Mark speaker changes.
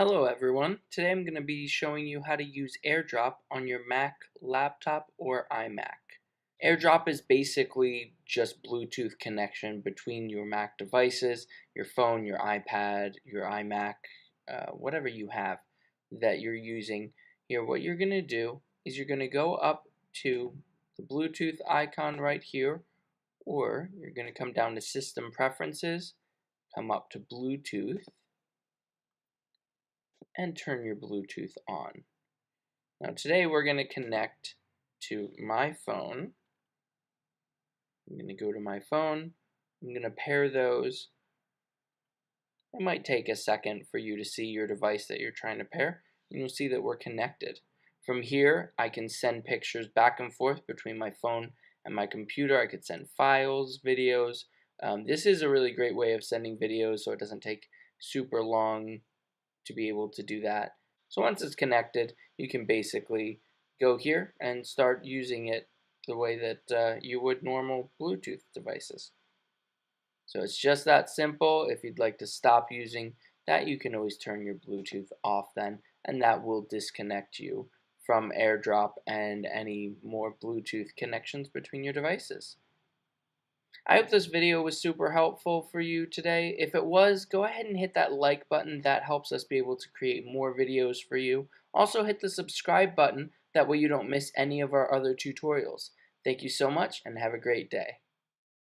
Speaker 1: Hello everyone, today I'm going to be showing you how to use Airdrop on your Mac, laptop, or iMac. Airdrop is basically just Bluetooth connection between your Mac devices, your phone, your iPad, your iMac, whatever you have that you're using. Here, what you're going to do is you're going to go up to the Bluetooth icon right here, or you're going to come down to System Preferences, come up to Bluetooth, and turn your Bluetooth on. Now today we're going to connect to my phone. I'm going to go to my phone. I'm going to pair those. It might take a second for you to see your device that you're trying to pair, and you'll see that we're connected. From here, I can send pictures back and forth between my phone and my computer. I could send files, videos. This is a really great way of sending videos, so it doesn't take super long to be able to do that. So once it's connected, you can basically go here and start using it the way that you would normal Bluetooth devices. So it's just that simple. If you'd like to stop using that, you can always turn your Bluetooth off then, and that will disconnect you from AirDrop and any more Bluetooth connections between your devices. I hope this video was super helpful for you today. If it was, go ahead and hit that like button. That helps us be able to create more videos for you. Also hit the subscribe button. That way you don't miss any of our other tutorials. Thank you so much and have a great day.